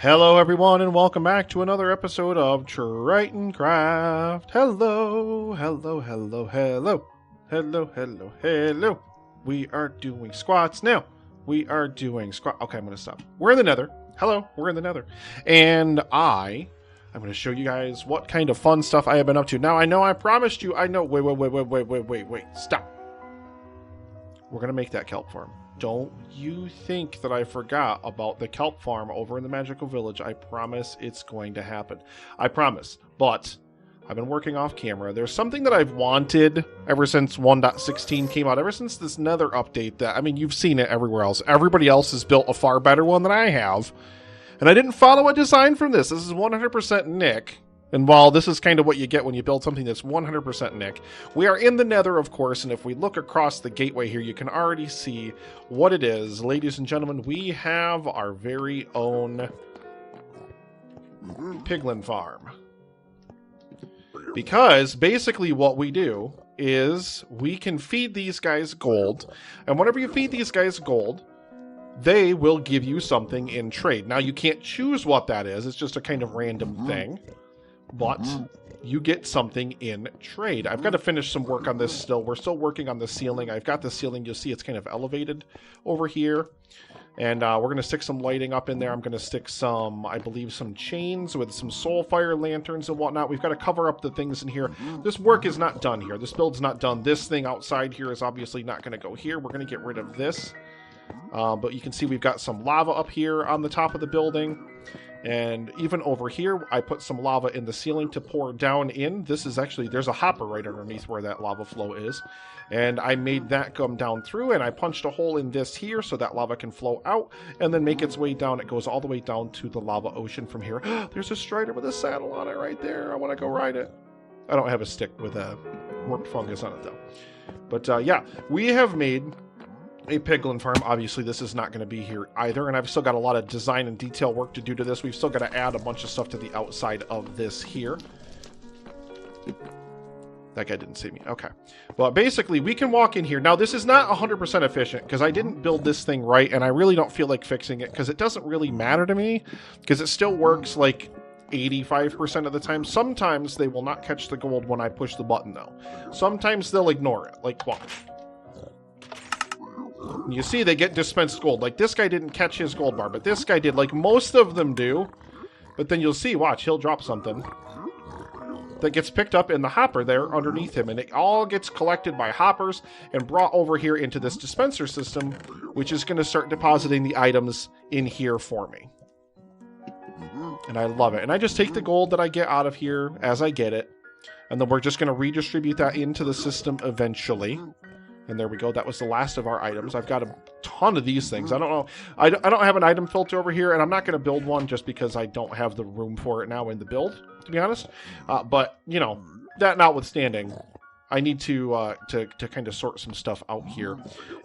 Hello, everyone, and welcome back to another episode of Tritoncraft. Hello, hello, hello, hello, hello, hello, hello. We are doing squats now. We are doing squat. Okay, I'm going to stop. We're in the nether. Hello, we're in the nether. And I'm going to show you guys what kind of fun stuff I have been up to. Now, I know I promised you. Wait. Stop. We're going to make that kelp farm. Don't you think that I forgot about the kelp farm over in the magical village. I promise it's going to happen. I promise. But I've been working off camera. There's something that I've wanted ever since 1.16 came out, ever since this nether update that, I mean, you've seen it everywhere else. Everybody else has built a far better one than I have. And I didn't follow a design from this. This is 100% Nick. And while this is kind of what you get when you build something that's 100% Nick, we are in the nether, of course, and if we look across the gateway here, you can already see what it is. Ladies and gentlemen, we have our very own piglin farm. Because basically what we do is we can feed these guys gold, and whenever you feed these guys gold, they will give you something in trade. Now, you can't choose what that is. It's just a kind of random thing. But you get something in trade. I've got to finish some work on this still. We're still working on the ceiling. I've got the ceiling. You'll see it's kind of elevated over here. And we're going to stick some lighting up in there. I'm going to stick some, I believe, some chains with some soul fire lanterns and whatnot. We've got to cover up the things in here. This work is not done here. This build's not done. This thing outside here is obviously not going to go here. We're going to get rid of this. But you can see we've got some lava up here on the top of the building. And even over here, I put some lava in the ceiling to pour down in. This is actually, there's a hopper right underneath where that lava flow is. And I made that come down through, and I punched a hole in this here so that lava can flow out and then make its way down. It goes all the way down to the lava ocean from here. There's a strider with a saddle on it right there. I want to go ride it. I don't have a stick with a warped fungus on it, though. But yeah, we have made a piglin farm. Obviously, this is not going to be here either, and I've still got a lot of design and detail work to do to this. We've still got to add a bunch of stuff to the outside of this here. That guy didn't see me. Okay. Well, basically, we can walk in here. Now, this is not 100% efficient because I didn't build this thing right, and I really don't feel like fixing it because it doesn't really matter to me because it still works like 85% of the time. Sometimes they will not catch the gold when I push the button, though. Sometimes they'll ignore it. Like, watch. You see, they get dispensed gold. Like, this guy didn't catch his gold bar, but this guy did. Like, most of them do. But then you'll see, watch, he'll drop something that gets picked up in the hopper there underneath him. And it all gets collected by hoppers and brought over here into this dispenser system, which is going to start depositing the items in here for me. And I love it. And I just take the gold that I get out of here as I get it. And then we're just going to redistribute that into the system eventually. And there we go. That was the last of our items. I've got a ton of these things. I don't know. I don't have an item filter over here, and I'm not going to build one just because I don't have the room for it now in the build, to be honest. But, you know, that notwithstanding, I need to kind of sort some stuff out here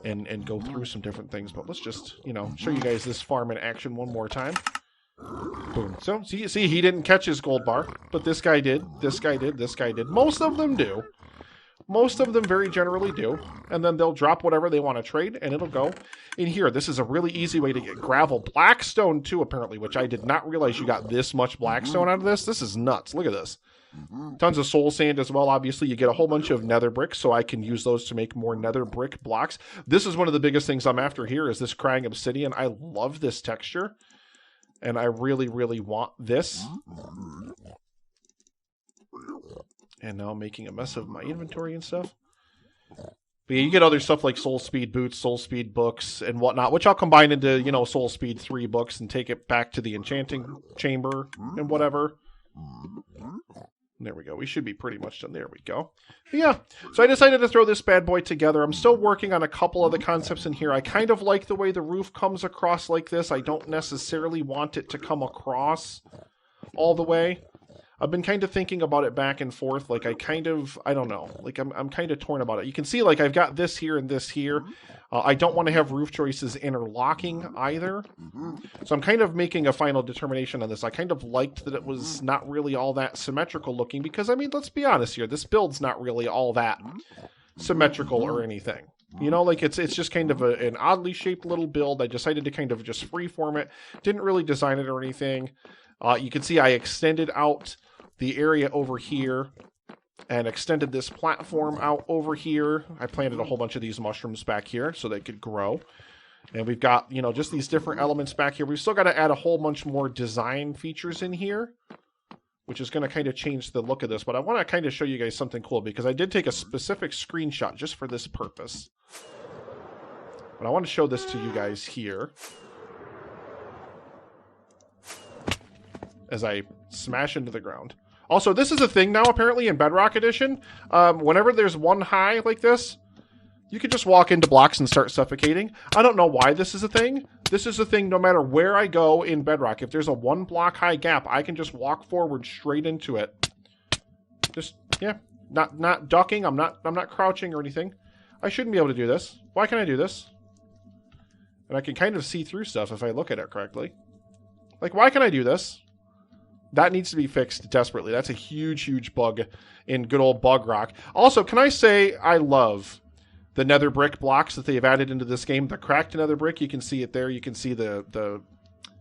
and go through some different things. But let's just, you know, show you guys this farm in action one more time. Boom. So, see, he didn't catch his gold bar, but this guy did. This guy did. This guy did. Most of them do. Most of them very generally do, and then they'll drop whatever they want to trade, and it'll go in here. This is a really easy way to get gravel. Blackstone, too, apparently, which I did not realize you got this much blackstone out of this. This is nuts. Look at this. Tons of soul sand as well. Obviously, you get a whole bunch of nether bricks, so I can use those to make more nether brick blocks. This is one of the biggest things I'm after here is this crying obsidian. I love this texture, and I really, really want this. And now I'm making a mess of my inventory and stuff. But yeah, you get other stuff like Soul Speed boots, Soul Speed books, and whatnot, which I'll combine into, you know, Soul Speed 3 books and take it back to the enchanting chamber and whatever. There we go. We should be pretty much done. There we go. But yeah, so I decided to throw this bad boy together. I'm still working on a couple of the concepts in here. I kind of like the way the roof comes across like this. I don't necessarily want it to come across all the way. I've been kind of thinking about it back and forth. Like, I don't know. Like, I'm kind of torn about it. You can see, like, I've got this here and this here. I don't want to have roof choices interlocking either. So I'm kind of making a final determination on this. I kind of liked that it was not really all that symmetrical looking because, I mean, let's be honest here. This build's not really all that symmetrical or anything. You know, like it's just kind of an oddly shaped little build. I decided to kind of just freeform it. Didn't really design it or anything. You can see I extended out the area over here and extended this platform out over here. I planted a whole bunch of these mushrooms back here so they could grow. And we've got, you know, just these different elements back here. We've still got to add a whole bunch more design features in here, which is going to kind of change the look of this. But I want to kind of show you guys something cool because I did take a specific screenshot just for this purpose. But I want to show this to you guys here as I smash into the ground. Also, this is a thing now apparently in Bedrock Edition. Whenever there's one high like this, you can just walk into blocks and start suffocating. I don't know why this is a thing. This is a thing no matter where I go in Bedrock. If there's a 1 block high gap, I can just walk forward straight into it. Just, yeah, not ducking. I'm not crouching or anything. I shouldn't be able to do this. Why can I do this? And I can kind of see through stuff if I look at it correctly. Like, why can I do this? That needs to be fixed desperately. That's a huge, huge bug in good old Bug Rock. Also, can I say I love the nether brick blocks that they've added into this game. The cracked nether brick, you can see it there. You can see the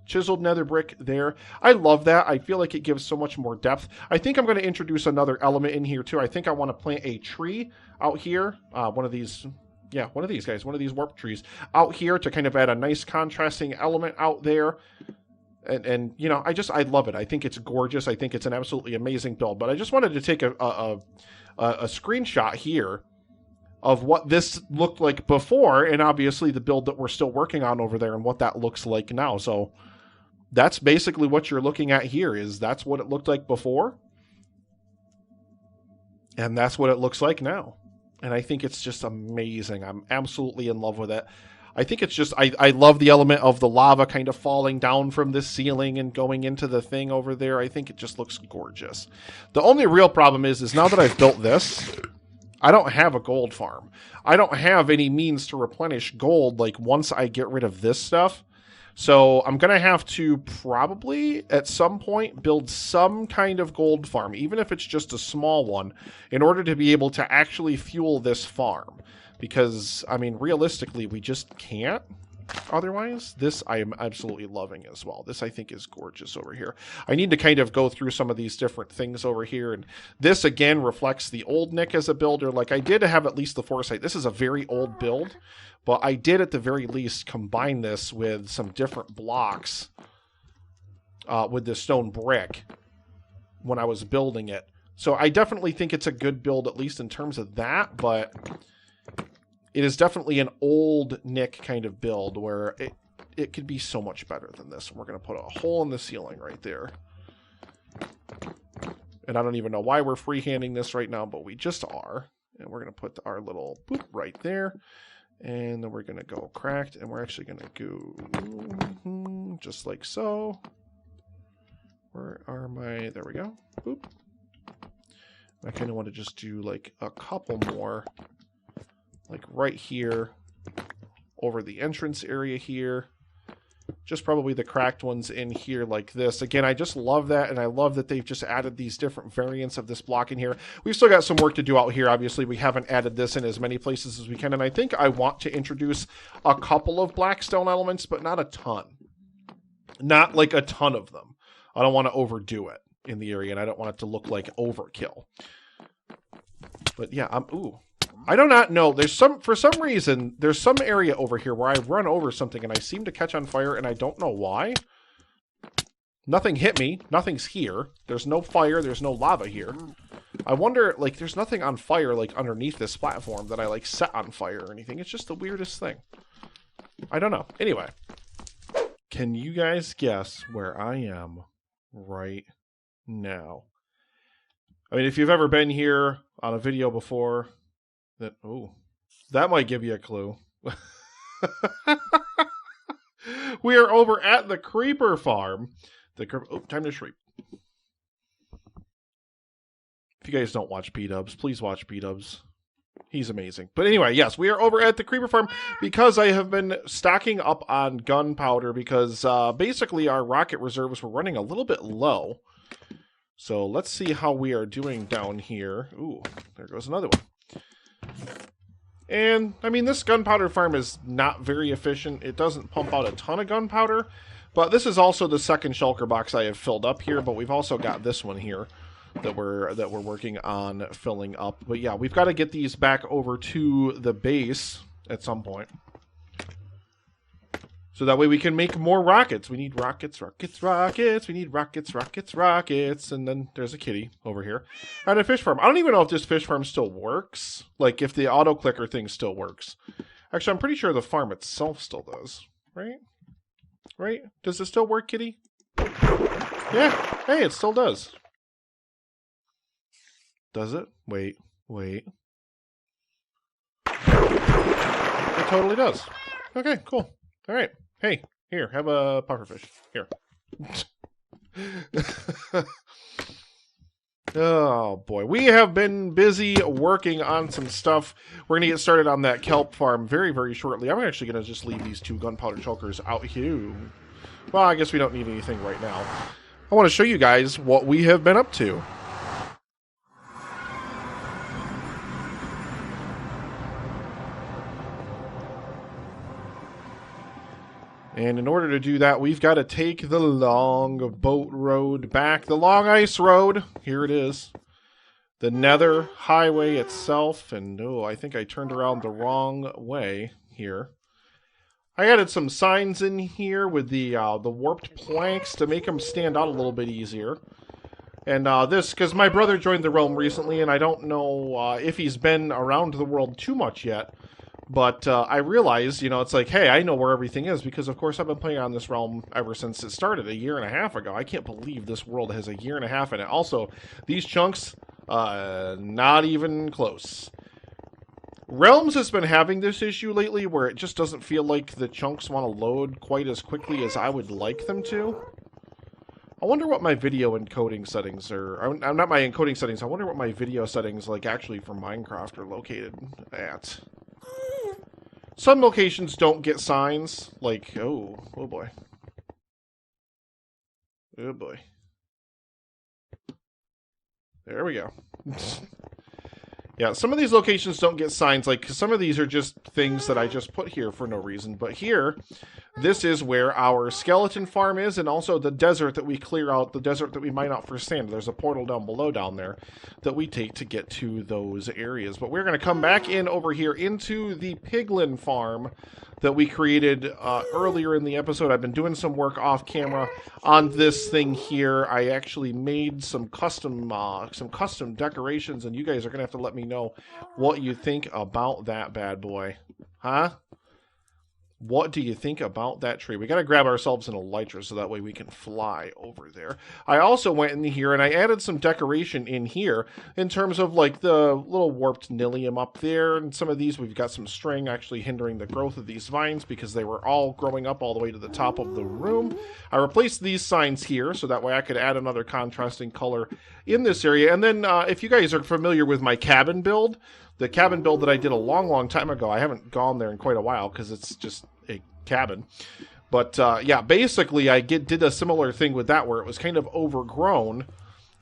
chiseled nether brick there. I love that. I feel like it gives so much more depth. I think I'm going to introduce another element in here too. I think I want to plant a tree out here. One of these guys, one of these warp trees out here to kind of add a nice contrasting element out there. And you know, I love it. I think it's gorgeous. I think it's an absolutely amazing build. But I just wanted to take a screenshot here of what this looked like before, and obviously the build that we're still working on over there and what that looks like now. So that's basically what you're looking at here. That's what it looked like before, and that's what it looks like now. And I think it's just amazing. I'm absolutely in love with it. I think it's just, I love the element of the lava kind of falling down from this ceiling and going into the thing over there. I think it just looks gorgeous. The only real problem is now that I've built this, I don't have a gold farm. I don't have any means to replenish gold, like, once I get rid of this stuff. So I'm going to have to probably, at some point, build some kind of gold farm, even if it's just a small one, in order to be able to actually fuel this farm. Because, I mean, realistically, we just can't. Otherwise, this I am absolutely loving as well. This I think is gorgeous over here. I need to kind of go through some of these different things over here. And this, again, reflects the old Nick as a builder. Like, I did have at least the foresight. This is a very old build. But I did, at the very least, combine this with some different blocks with the stone brick when I was building it. So I definitely think it's a good build, at least in terms of that. But it is definitely an old Nick kind of build where it could be so much better than this. And we're going to put a hole in the ceiling right there. And I don't even know why we're freehanding this right now, but we just are. And we're going to put our little boop right there. And then we're going to go cracked. And we're actually going to go just like so. Where are my... There we go. Boop. I kind of want to just do like a couple more. Like right here, over the entrance area here. Just probably the cracked ones in here like this. Again, I just love that, and I love that they've just added these different variants of this block in here. We've still got some work to do out here. Obviously, we haven't added this in as many places as we can, and I think I want to introduce a couple of blackstone elements, but not a ton. Not like a ton of them. I don't want to overdo it in the area, and I don't want it to look like overkill. But yeah, I do not know. For some reason, there's some area over here where I run over something and I seem to catch on fire and I don't know why. Nothing hit me. Nothing's here. There's no fire. There's no lava here. I wonder, like, there's nothing on fire, like, underneath this platform that I, like, set on fire or anything. It's just the weirdest thing. I don't know. Anyway. Can you guys guess where I am right now? I mean, if you've ever been here on a video before... that might give you a clue. We are over at the creeper farm. Time to shriek. If you guys don't watch B-Dubs, please watch B-Dubs. He's amazing. But anyway, yes, we are over at the creeper farm because I have been stocking up on gunpowder because basically our rocket reserves were running a little bit low. So let's see how we are doing down here. Ooh, there goes another one. And, I mean, this gunpowder farm is not very efficient. It doesn't pump out a ton of gunpowder. But this is also the second shulker box I have filled up here. But we've also got this one here that we're working on filling up. But yeah, we've got to get these back over to the base at some point. So that way we can make more rockets. We need rockets, rockets, rockets. We need rockets, rockets, rockets. And then there's a kitty over here. And a fish farm. I don't even know if this fish farm still works. Like, if the auto-clicker thing still works. Actually, I'm pretty sure the farm itself still does. Right? Right? Does it still work, kitty? Yeah. Hey, it still does. Does it? Wait. Wait. It totally does. Okay, cool. All right. Hey, here, have a pufferfish. Here. Oh, boy. We have been busy working on some stuff. We're going to get started on that kelp farm very, very shortly. I'm actually going to just leave these 2 gunpowder shulkers out here. Well, I guess we don't need anything right now. I want to show you guys what we have been up to. And in order to do that, we've got to take the long boat road back. The long ice road. Here it is. The Nether highway itself. And, oh, I think I turned around the wrong way here. I added some signs in here with the warped planks to make them stand out a little bit easier. And this, because my brother joined the realm recently, and I don't know if he's been around the world too much yet. But I realized, you know, it's like, hey, I know where everything is because, of course, I've been playing on this realm ever since it started 1.5 years ago. I can't believe this world has 1.5 years in it. Also, these chunks, not even close. Realms has been having this issue lately where it just doesn't feel like the chunks want to load quite as quickly as I would like them to. I wonder what my video encoding settings are. I'm not my encoding settings. I wonder what my video settings, like, actually for Minecraft are located at. Some locations don't get signs, like, oh boy. Oh boy. There we go. Yeah, some of these locations don't get signs, like, 'cause some of these are just things that I just put here for no reason. But here, this is where our skeleton farm is, and also the desert that we clear out, the desert that we mine out for sand. There's a portal down below down there that we take to get to those areas. But we're going to come back in over here into the piglin farm that we created earlier in the episode. I've been doing some work off camera on this thing here. I actually made some custom decorations, and you guys are going to have to let me know what you think about that bad boy. Huh? What do you think about that tree? We got to grab ourselves an elytra so that way we can fly over there. I also went in here and I added some decoration in here in terms of like the little warped nilium up there. And some of these, we've got some string actually hindering the growth of these vines because they were all growing up all the way to the top of the room. I replaced these signs here so that way I could add another contrasting color in this area. And then if you guys are familiar with my cabin build, the cabin build that I did a long, long time ago, I haven't gone there in quite a while because it's just a cabin. But yeah, basically I did a similar thing with that where it was kind of overgrown.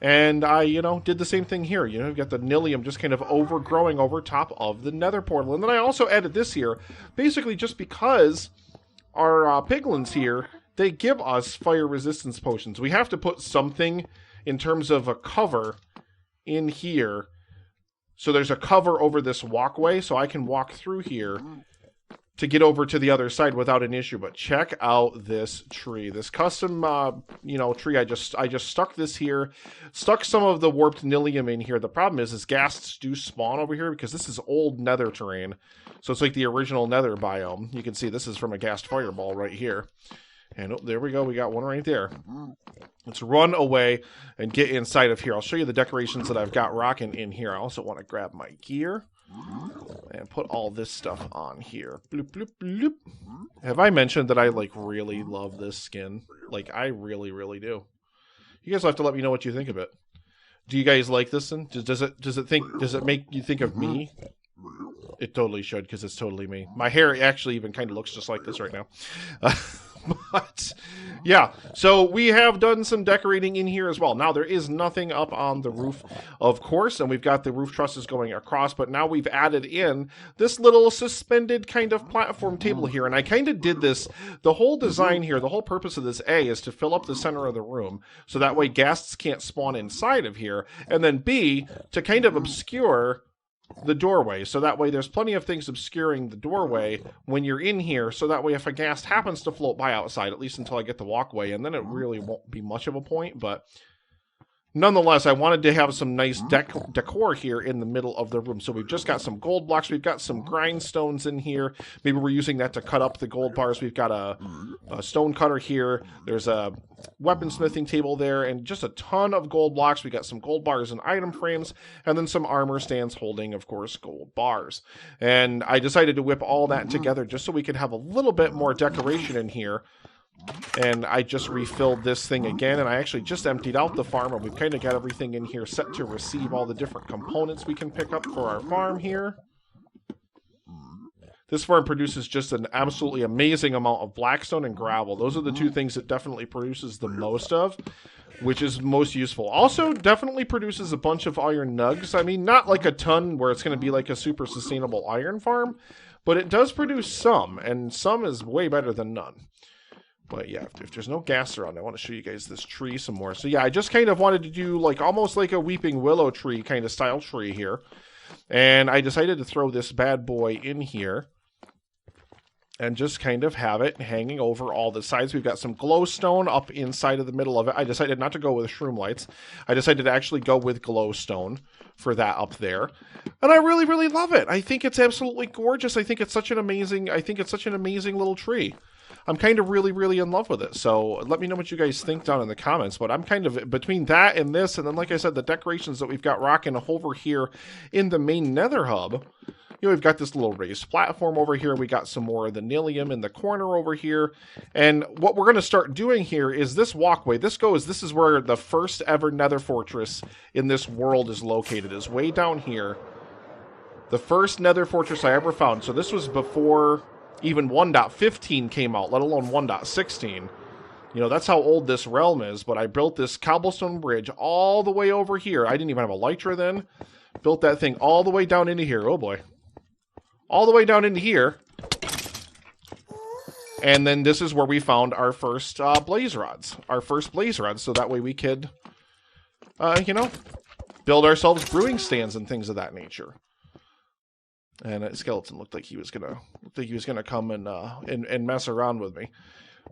And I, did the same thing here. You've got the nilium just kind of overgrowing over top of the nether portal. And then I also added this here, basically just because our piglins here, they give us fire resistance potions. We have to put something in terms of a cover in here. So there's a cover over this walkway, so I can walk through here to get over to the other side without an issue. But check out this tree, this custom, tree. I just stuck this here, stuck some of the warped nilium in here. The problem is ghasts do spawn over here because this is old nether terrain. So it's like the original nether biome. You can see this is from a ghast fireball right here. And oh, there we go. We got one right there. Let's run away and get inside of here. I'll show you the decorations that I've got rocking in here. I also want to grab my gear and put all this stuff on here. Bloop, bloop, bloop. Have I mentioned that I really love this skin? I really, really do. You guys will have to let me know what you think of it. Do you guys like this one? Does it make you think of me? It totally should, because it's totally me. My hair actually even kind of looks just like this right now. But yeah, so we have done some decorating in here as well. Now there is nothing up on the roof, of course, and we've got the roof trusses going across, but now we've added in this little suspended kind of platform table here, and I kind of did this, the whole design here, the whole purpose of this A is to fill up the center of the room, so that way ghasts can't spawn inside of here, and then B, to kind of obscure the doorway, so that way there's plenty of things obscuring the doorway when you're in here, so that way if a ghast happens to float by outside, at least until I get the walkway, and then it really won't be much of a point, but nonetheless, I wanted to have some nice decor here in the middle of the room. So we've just got some gold blocks. We've got some grindstones in here. Maybe we're using that to cut up the gold bars. We've got a stone cutter here. There's a weaponsmithing table there, and just a ton of gold blocks. We got some gold bars and item frames, and then some armor stands holding, of course, gold bars. And I decided to whip all that together just so we could have a little bit more decoration in here. And I just refilled this thing again, and I actually just emptied out the farm, and we've kind of got everything in here set to receive all the different components we can pick up for our farm here. This farm produces just an absolutely amazing amount of blackstone and gravel. Those are the two things it definitely produces the most of, which is most useful. Also, definitely produces a bunch of iron nugs. I mean, not like a ton where it's going to be like a super sustainable iron farm, but it does produce some, and some is way better than none. But yeah, if there's no gas around, I want to show you guys this tree some more. So yeah, I just kind of wanted to do like almost like a weeping willow tree kind of style tree here. And I decided to throw this bad boy in here and just kind of have it hanging over all the sides. We've got some glowstone up inside of the middle of it. I decided not to go with shroom lights. I decided to actually go with glowstone for that up there. And I really, really love it. I think it's absolutely gorgeous. I think it's such an amazing little tree. I'm kind of really, really in love with it. So let me know what you guys think down in the comments. But I'm kind of between that and this, and then like I said, the decorations that we've got rocking over here in the main nether hub. You know, we've got this little raised platform over here. We got some more of the nilium in the corner over here. And what we're going to start doing here is this walkway. This is where the first ever nether fortress in this world is located, is way down here. The first nether fortress I ever found. So this was before even 1.15 came out, let alone 1.16. You know, that's how old this realm is, but I built this cobblestone bridge all the way over here. I didn't even have elytra then. Built that thing all the way down into here. Oh boy. All the way down into here. And then this is where we found our first blaze rods. Our first blaze rods, so that way we could, you know, build ourselves brewing stands and things of that nature. And a skeleton looked like he was gonna come and mess around with me.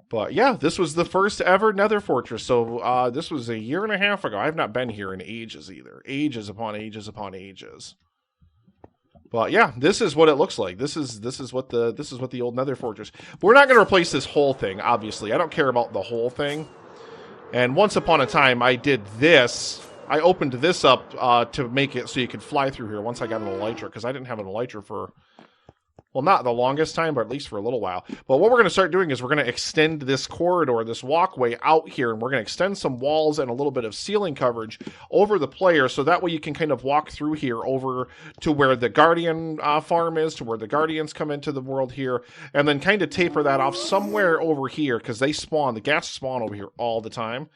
But yeah, this was the first ever nether fortress. So this was 1.5 years ago. I've not been here in ages either. Ages upon ages upon ages. But yeah, this is what it looks like. This is what the old nether fortress. But we're not gonna replace this whole thing, obviously. I don't care about the whole thing. And once upon a time I did this. I opened this up to make it so you could fly through here once I got an elytra, because I didn't have an elytra for, well, not the longest time, but at least for a little while. But what we're going to start doing is we're going to extend this corridor, this walkway out here, and we're going to extend some walls and a little bit of ceiling coverage over the player, so that way you can kind of walk through here over to where the Guardian farm is, to where the Guardians come into the world here, and then kind of taper that off somewhere over here, because they spawn, the ghast spawn over here all the time.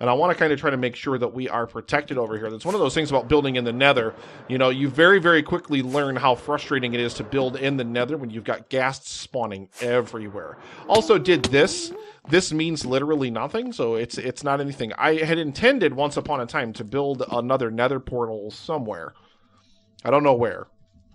And I want to kind of try to make sure that we are protected over here. That's one of those things about building in the nether. You know, you very, very quickly learn how frustrating it is to build in the nether when you've got ghasts spawning everywhere. Also did this. This means literally nothing, so it's not anything. I had intended once upon a time to build another nether portal somewhere. I don't know where.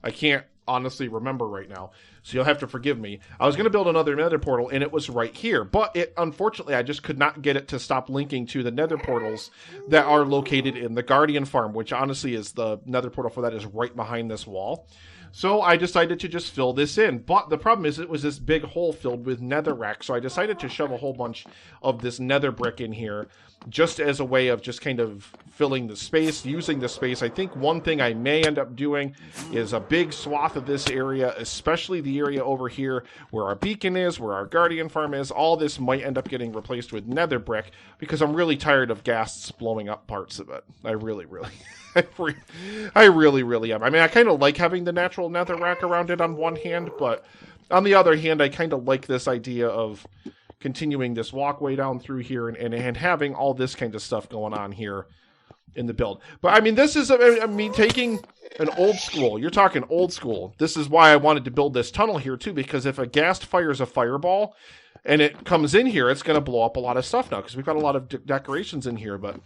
I can't honestly remember right now, so you'll have to forgive me. I was going to build another nether portal, and it was right here, but unfortunately I just could not get it to stop linking to the nether portals that are located in the Guardian farm, which honestly is the nether portal for that is right behind this wall. So I decided to just fill this in. But the problem is it was this big hole filled with netherrack. So I decided to shove a whole bunch of this nether brick in here just as a way of just kind of filling the space, using the space. I think one thing I may end up doing is a big swath of this area, especially the area over here where our beacon is, where our Guardian farm is. All this might end up getting replaced with nether brick because I'm really tired of ghasts blowing up parts of it. I really I really am. I mean, I kind of like having the natural netherrack around it on one hand, but on the other hand, I kind of like this idea of, continuing this walkway down through here and having all this kind of stuff going on here in the build. But I mean, this is me taking an old school. You're talking old school. This is why I wanted to build this tunnel here too, because if a ghast fires a fireball and it comes in here, it's going to blow up a lot of stuff now because we've got a lot of decorations in here. But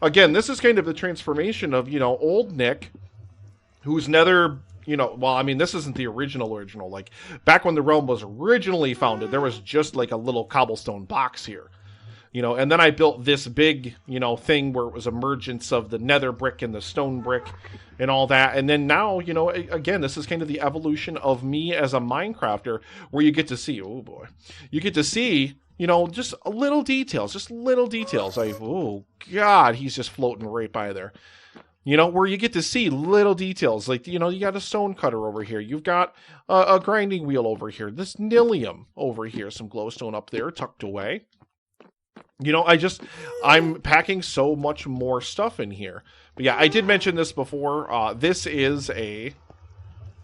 again, this is kind of the transformation of, you know, old Nick, whose nether, you know, well, I mean, this isn't the original. Like, back when the realm was originally founded, there was just like a little cobblestone box here. You know, and then I built this big, you know, thing where it was emergence of the nether brick and the stone brick and all that. And then now, you know, again, this is kind of the evolution of me as a Minecrafter, where you get to see, oh boy, you get to see, you know, just little details. Like, oh God, he's just floating right by there. You know, where you get to see little details. Like, you know, you got a stone cutter over here. You've got a grinding wheel over here. This Nilium over here. Some glowstone up there tucked away. You know, I'm packing so much more stuff in here. But yeah, I did mention this before. This is a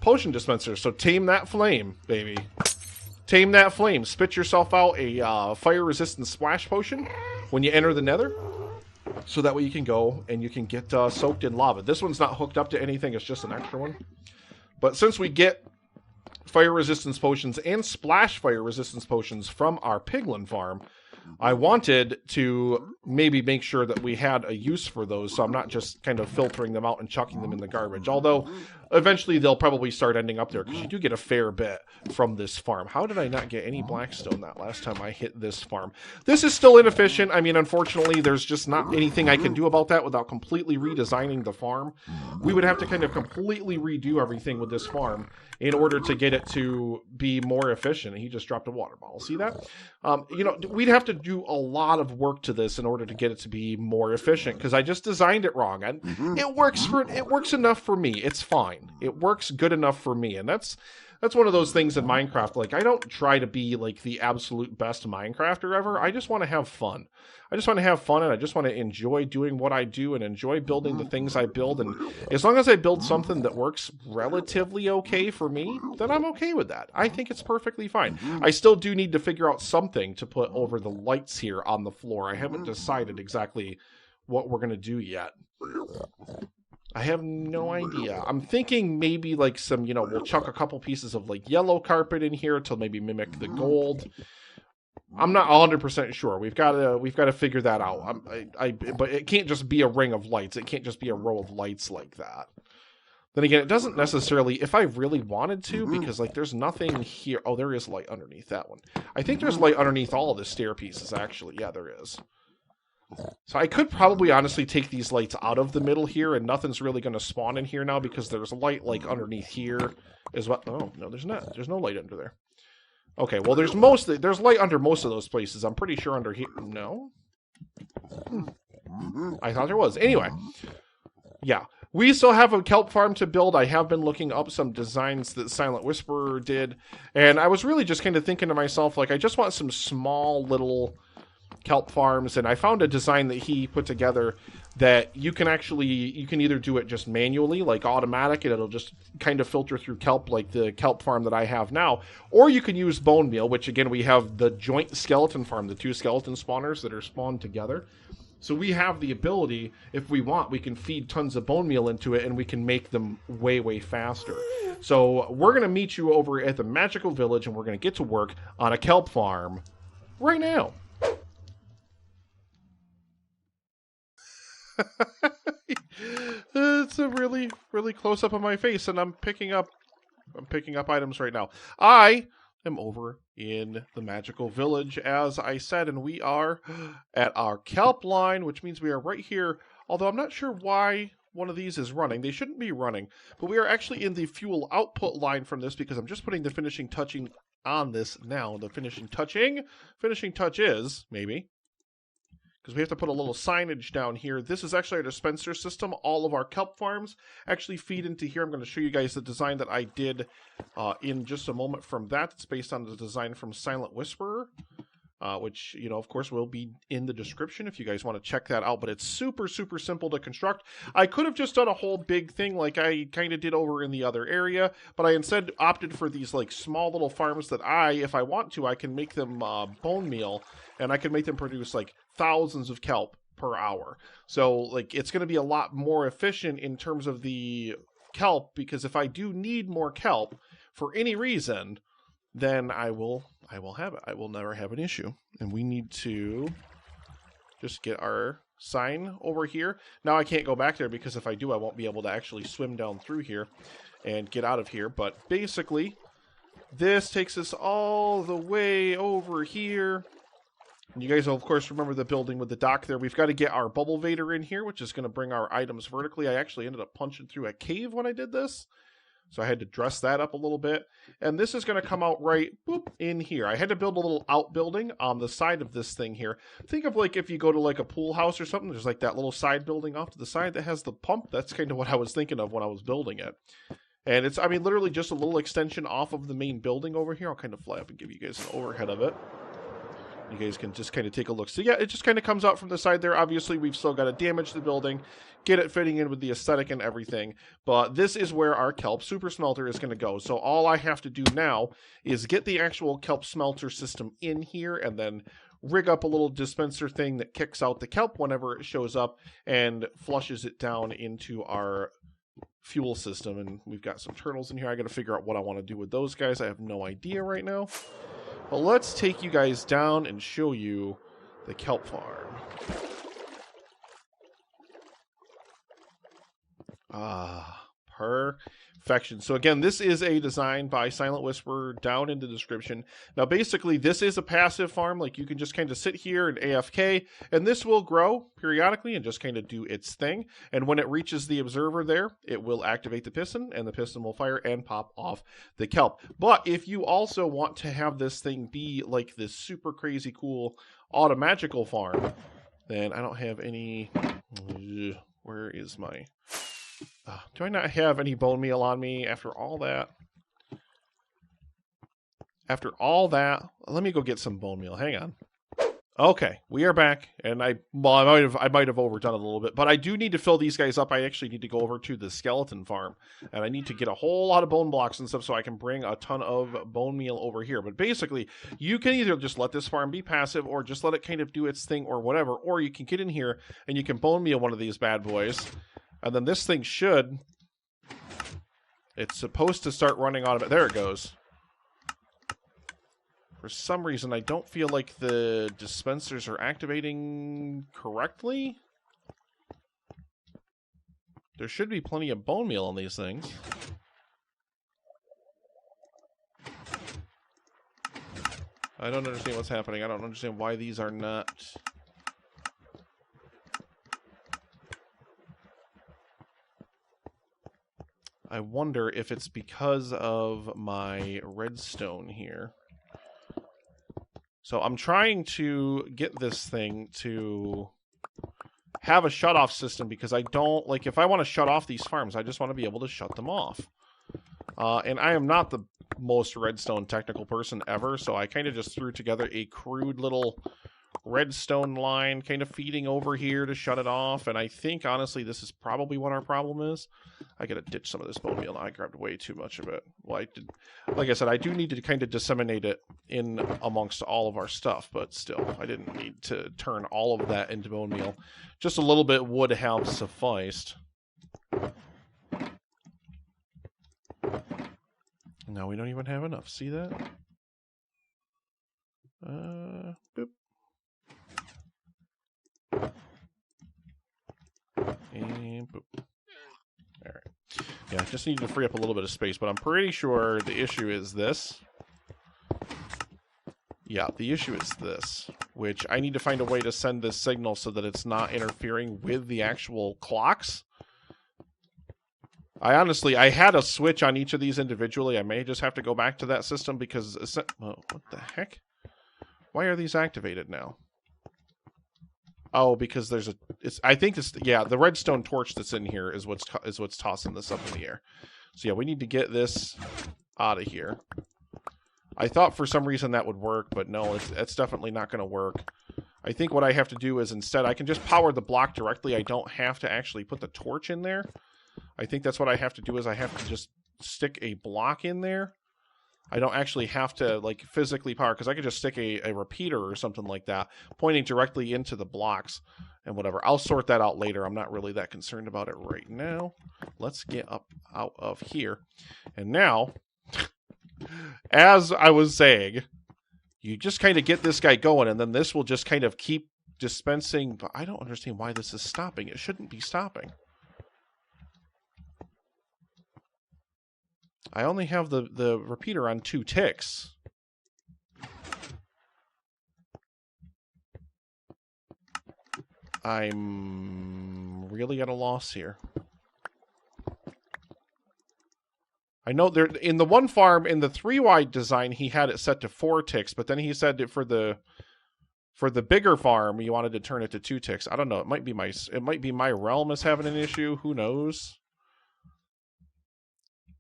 potion dispenser. So tame that flame, baby. Tame that flame. Spit yourself out a fire-resistant splash potion when you enter the nether. So that way you can go and you can get soaked in lava. This one's not hooked up to anything. It's just an extra one. But since we get fire resistance potions and splash fire resistance potions from our piglin farm, I wanted to maybe make sure that we had a use for those, so I'm not just kind of filtering them out and chucking them in the garbage. Although, eventually they'll probably start ending up there, because you do get a fair bit from this farm. How did I not get any blackstone that last time I hit this farm? This is still inefficient. I mean, unfortunately, there's just not anything I can do about that without completely redesigning the farm. We would have to kind of completely redo everything with this farm in order to get it to be more efficient. He just dropped a water bottle. See that? You know, we'd have to do a lot of work to this in order to get it to be more efficient, because I just designed it wrong. And it works enough for me. It's fine. It works good enough for me. And that's one of those things in Minecraft. Like, I don't try to be like the absolute best Minecrafter ever. I just want to have fun. I just want to have fun, and I just want to enjoy doing what I do and enjoy building the things I build. And as long as I build something that works relatively okay for me, then I'm okay with that. I think it's perfectly fine. I still do need to figure out something to put over the lights here on the floor. I haven't decided exactly what we're going to do yet. I have no idea. I'm thinking maybe like some, you know, we'll chuck a couple pieces of like yellow carpet in here to maybe mimic the gold. I'm not 100% sure. We've got to figure that out. But it can't just be a ring of lights. It can't just be a row of lights like that. Then again, it doesn't necessarily, if I really wanted to, because like there's nothing here. Oh, there is light underneath that one. I think there's light underneath all of the stair pieces, actually. Yeah, there is. So I could probably honestly take these lights out of the middle here, and nothing's really going to spawn in here now, because there's light like underneath here as well. Oh, no, there's not. There's no light under there. Okay, well, there's light under most of those places. I'm pretty sure under here. No? I thought there was. Anyway. Yeah. We still have a kelp farm to build. I have been looking up some designs that Silent Whisperer did, and I was really just kind of thinking to myself, like, I just want some small little kelp farms, and I found a design that he put together that you can either do it just manually, like automatic, and it'll just kind of filter through kelp like the kelp farm that I have now, or you can use bone meal, which again, we have the joint skeleton farm, the 2 skeleton spawners that are spawned together. So we have the ability, if we want, we can feed tons of bone meal into it, and we can make them way, way faster. So we're going to meet you over at the Magical Village, and we're going to get to work on a kelp farm right now. It's a really, really close up of my face, and I'm picking up items right now. I am over in the Magical Village, as I said, and we are at our kelp line, which means we are right here. Although I'm not sure why one of these is running. They shouldn't be running, but we are actually in the fuel output line from this, because I'm just putting the finishing touching on this now. The finishing touch is maybe, because we have to put a little signage down here. This is actually our dispenser system. All of our kelp farms actually feed into here. I'm going to show you guys the design that I did in just a moment from that. It's based on the design from Silent Whisperer. which, you know, of course, will be in the description if you guys want to check that out. But it's super, super simple to construct. I could have just done a whole big thing like I kind of did over in the other area, but I instead opted for these like small little farms that if I want to, I can make them bone meal, and I can make them produce like thousands of kelp per hour. So like it's going to be a lot more efficient in terms of the kelp, because if I do need more kelp for any reason, then I will have it. I will never have an issue. And we need to just get our sign over here. Now I can't go back there because if I do, I won't be able to actually swim down through here and get out of here. But basically, this takes us all the way over here. And you guys will, of course, remember the building with the dock there. We've got to get our bubble vader in here, which is going to bring our items vertically. I actually ended up punching through a cave when I did this, so I had to dress that up a little bit. And this is going to come out right in here. I had to build a little outbuilding on the side of this thing here. Think of like if you go to like a pool house or something, there's like that little side building off to the side that has the pump. That's kind of what I was thinking of when I was building it. And it's, I mean, literally just a little extension off of the main building over here. I'll kind of fly up and give you guys an overhead of it. You guys can just kind of take a look. So yeah, it just kind of comes out from the side there. Obviously, we've still got to damage the building, get it fitting in with the aesthetic and everything. But this is where our kelp super smelter is going to go. So all I have to do now is get the actual kelp smelter system in here and then rig up a little dispenser thing that kicks out the kelp whenever it shows up and flushes it down into our fuel system. And we've got some turtles in here. I got to figure out what I want to do with those guys. I have no idea right now. But let's take you guys down and show you the kelp farm. Perfection. So again, this is a design by Silent Whisper down in the description. Now basically this is a passive farm. Like you can just kind of sit here and AFK, and this will grow periodically and just kind of do its thing. And when it reaches the observer there, it will activate the piston, and the piston will fire and pop off the kelp. But if you also want to have this thing be like this super crazy cool automagical farm, then I don't have any... Where is my... do I not have any bone meal on me after all that? After all that, let me go get some bone meal. Hang on. Okay, we are back, and I might have overdone it a little bit, but I do need to fill these guys up. I actually need to go over to the skeleton farm, and I need to get a whole lot of bone blocks and stuff so I can bring a ton of bone meal over here. But basically, you can either just let this farm be passive, or just let it kind of do its thing, or whatever, or you can get in here and you can bone meal one of these bad boys. And then this thing should... It's supposed to start running automatic. There it goes. For some reason, I don't feel like the dispensers are activating correctly. There should be plenty of bone meal on these things. I don't understand what's happening. I don't understand why these are not... I wonder if it's because of my redstone here. So I'm trying to get this thing to have a shut-off system because I don't... Like, if I want to shut off these farms, I just want to be able to shut them off. And I am not the most redstone technical person ever, so I kind of just threw together a crude little redstone line kind of feeding over here to shut it off. And I think, honestly, this is probably what our problem is. I gotta ditch some of this bone meal now. I grabbed way too much of it. Well, like I said, I do need to kind of disseminate it in amongst all of our stuff, but still, I didn't need to turn all of that into bone meal. Just a little bit would have sufficed. No, we don't even have enough. See that? Boop. And boop. Alright. Yeah, just need to free up a little bit of space, but I'm pretty sure the issue is this. Yeah, the issue is this, which I need to find a way to send this signal so that it's not interfering with the actual clocks. I had a switch on each of these individually. I may just have to go back to that system because... Oh, what the heck? Why are these activated now? Oh, because there's a... I think this... Yeah, the redstone torch that's in here is what's tossing this up in the air. So yeah, we need to get this out of here. I thought for some reason that would work, but no, it's definitely not going to work. I think what I have to do is instead I can just power the block directly. I don't have to actually put the torch in there. I think that's what I have to do is I have to just stick a block in there. I don't actually have to like physically power because I could just stick a repeater or something like that pointing directly into the blocks and whatever. I'll sort that out later. I'm not really that concerned about it right now. Let's get up out of here. And now, as I was saying, you just kind of get this guy going and then this will just kind of keep dispensing. But I don't understand why this is stopping. It shouldn't be stopping. I only have the repeater on 2 ticks. I'm really at a loss here. I know there in the one farm, in the 3-wide design, he had it set to 4 ticks, but then he said that for the bigger farm, he wanted to turn it to 2 ticks. I don't know. It might be my realm is having an issue. Who knows?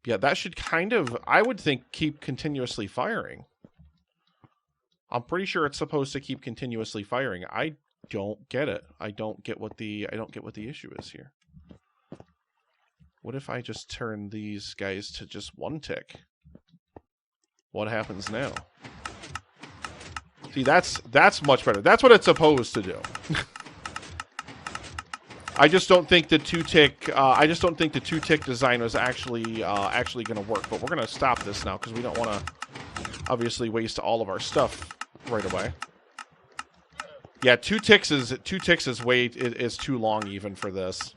Yeah, that should kind of, I would think, keep continuously firing. I'm pretty sure it's supposed to keep continuously firing. I don't get it. I don't get what the issue is here. What if I just turn these guys to just 1 tick? What happens now? See, that's much better. That's what it's supposed to do. I just don't think the 2-tick. I just don't think the 2-tick design was actually going to work. But we're going to stop this now because we don't want to obviously waste all of our stuff right away. Yeah, 2 ticks is too long even for this.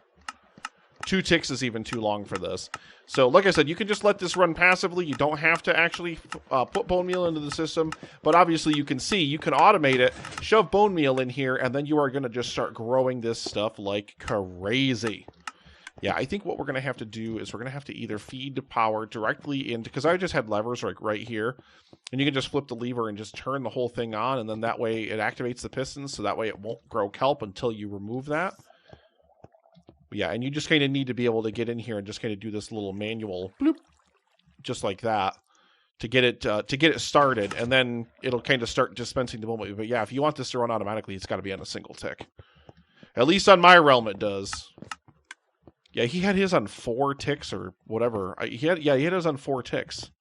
2 ticks is even too long for this. So, like I said, you can just let this run passively. You don't have to actually put bone meal into the system. But obviously, you can see, you can automate it, shove bone meal in here, and then you are going to just start growing this stuff like crazy. Yeah, I think what we're going to have to do is we're going to have to either feed the power directly into, because I just had levers like right here, and you can just flip the lever and just turn the whole thing on, and then that way it activates the pistons, so that way it won't grow kelp until you remove that. Yeah, and you just kind of need to be able to get in here and just kind of do this little manual bloop, just like that, to get it started, and then it'll kind of start dispensing the moment. But yeah, if you want this to run automatically, it's got to be on a single tick. At least on my realm, it does. Yeah, he had his on 4 ticks or whatever. He had his on 4 ticks.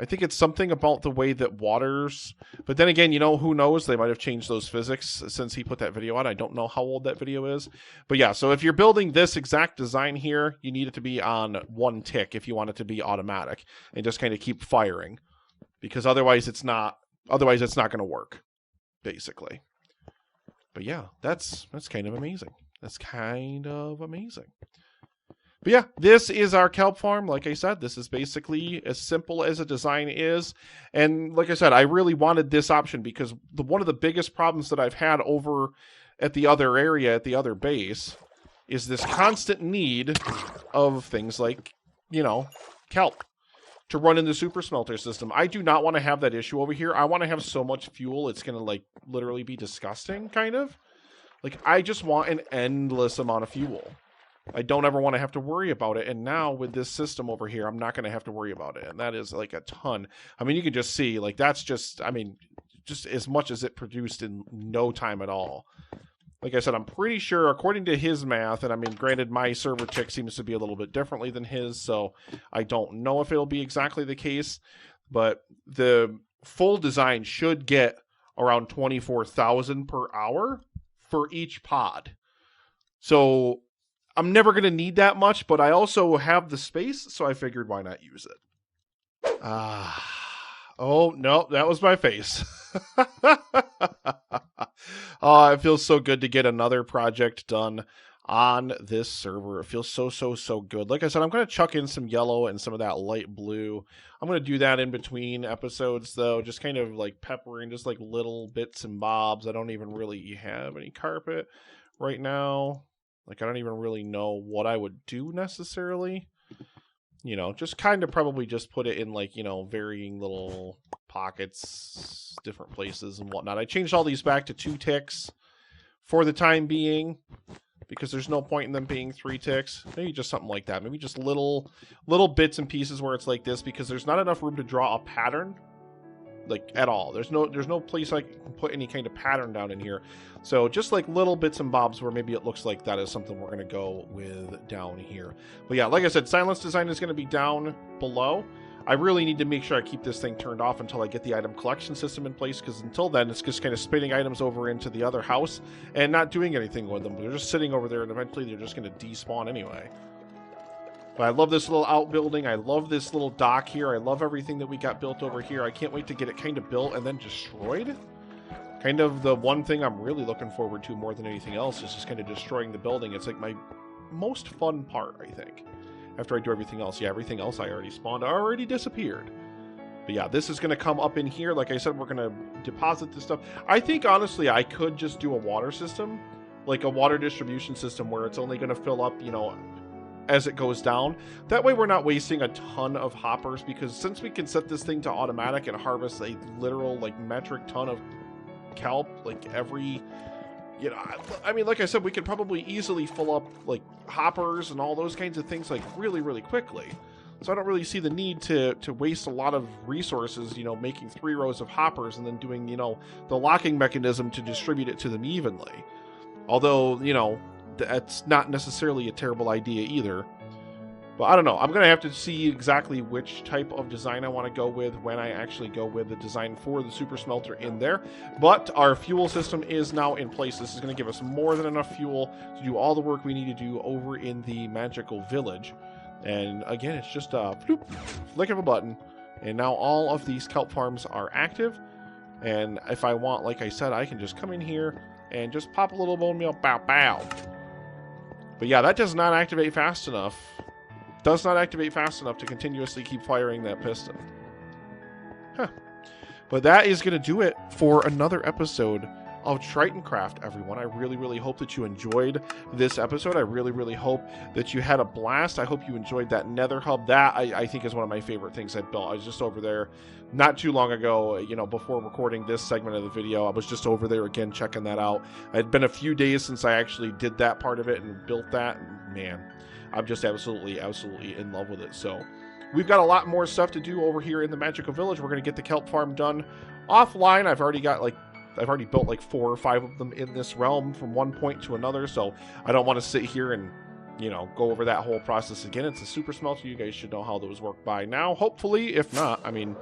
I think it's something about the way that waters... But then again, you know, who knows? They might have changed those physics since he put that video out. I don't know how old that video is. But yeah, so if you're building this exact design here, you need it to be on 1 tick if you want it to be automatic. And just kind of keep firing. Because otherwise it's not going to work, basically. But yeah, that's kind of amazing. That's kind of amazing. But yeah, this is our kelp farm. Like I said, this is basically as simple as a design is. And like I said, I really wanted this option because one of the biggest problems that I've had over at the other area, at the other base, is this constant need of things like, you know, kelp to run in the super smelter system. I do not want to have that issue over here. I want to have so much fuel, it's going to like literally be disgusting, kind of. Like, I just want an endless amount of fuel. I don't ever want to have to worry about it. And now with this system over here, I'm not going to have to worry about it. And that is like a ton. I mean, you can just see, like, that's just, I mean, just as much as it produced in no time at all. Like I said, I'm pretty sure, according to his math, and I mean, granted, my server tick seems to be a little bit differently than his, so I don't know if it'll be exactly the case. But the full design should get around 24,000 per hour for each pod. So I'm never going to need that much, but I also have the space, so I figured why not use it. Oh, no, that was my face. Oh, it feels so good to get another project done on this server. It feels so good. Like I said, I'm going to chuck in some yellow and some of that light blue. I'm going to do that in between episodes, though, just kind of like peppering, just like little bits and bobs. I don't even really have any carpet right now. Like, I don't even really know what I would do necessarily. You know, just kind of probably just put it in, like, you know, varying little pockets, different places and whatnot. I changed all these back to 2 ticks for the time being. because there's no point in them being 3 ticks. Maybe just something like that. Maybe just little bits and pieces where it's like this, because there's not enough room to draw a pattern, like, at all. There's no place I can put any kind of pattern down in here. So just like little bits and bobs where maybe it looks like that is something we're going to go with down here. But yeah, like I said, silence design is going to be down below. I really need to make sure I keep this thing turned off until I get the item collection system in place, because until then, it's just kind of spinning items over into the other house and not doing anything with them. They're just sitting over there, and eventually they're just going to despawn anyway. But I love this little outbuilding. I love this little dock here. I love everything that we got built over here. I can't wait to get it kind of built and then destroyed. Kind of the one thing I'm really looking forward to more than anything else is just kind of destroying the building. It's like my most fun part, I think. After I do everything else. Yeah, everything else I already spawned already disappeared. But yeah, this is going to come up in here. Like I said, we're going to deposit this stuff. I think, honestly, I could just do a water system. Like a water distribution system where it's only going to fill up, you know, as it goes down. That way we're not wasting a ton of hoppers, because since we can set this thing to automatic and harvest a literal, like, metric ton of kelp, like, every... You know, I mean, like I said, we could probably easily fill up, like, hoppers and all those kinds of things, like, really, really quickly. So I don't really see the need to waste a lot of resources, you know, making 3 rows of hoppers and then doing, you know, the locking mechanism to distribute it to them evenly. Although, you know, that's not necessarily a terrible idea either. But I don't know. I'm going to have to see exactly which type of design I want to go with when I actually go with the design for the super smelter in there. But our fuel system is now in place. This is going to give us more than enough fuel to do all the work we need to do over in the magical village. And again, it's just a flick of a button. And now all of these kelp farms are active. And if I want, like I said, I can just come in here and just pop a little bone meal. Bow, bow. But yeah, that does not activate fast enough. Does not activate fast enough to continuously keep firing that piston. Huh. But that is going to do it for another episode of Tritoncraft, everyone. I really, really hope that you enjoyed this episode. I really, really hope that you had a blast. I hope you enjoyed that nether hub. That, I think, is one of my favorite things I built. I was just over there not too long ago, you know, before recording this segment of the video. I was just over there again checking that out. It had been a few days since I actually did that part of it and built that. And man, I'm just absolutely in love with it. So we've got a lot more stuff to do over here in the magical village. We're going to get the kelp farm done offline. I've already built like 4 or 5 of them in this realm from one point to another. So I don't want to sit here and, you know, go over that whole process again. It's a super smelter. You guys should know how those work by now. Hopefully, if not, I mean,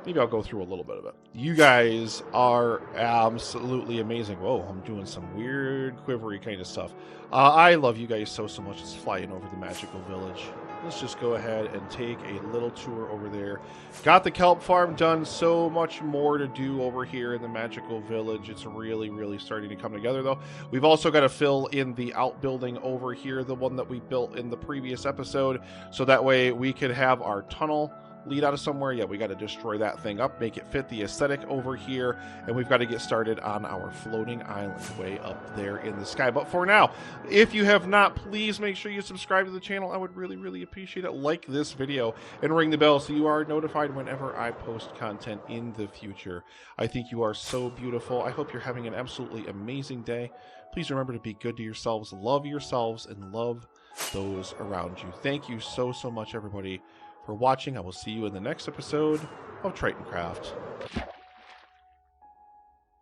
maybe I'll go through a little bit of it. You guys are absolutely amazing. Whoa, I'm doing some weird quivery kind of stuff. I love you guys so much. It's flying over the magical village. Let's just go ahead and take a little tour over there. Got the kelp farm done. So much more to do over here in the magical village. It's really, really starting to come together, though. We've also got to fill in the outbuilding over here, the one that we built in the previous episode, so that way we could have our tunnel lead out of somewhere. Yeah, we got to destroy that thing up, make it fit the aesthetic over here, and we've got to get started on our floating island way up there in the sky. But for now, if you have not, please make sure you subscribe to the channel. I would really, really appreciate it. Like this video and ring the bell so you are notified whenever I post content in the future. I think you are so beautiful. I hope you're having an absolutely amazing day. Please remember to be good to yourselves, and love those around you. Thank you so much, everybody, for watching. I will see you in the next episode of Tritoncraft.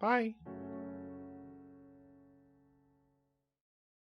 Bye.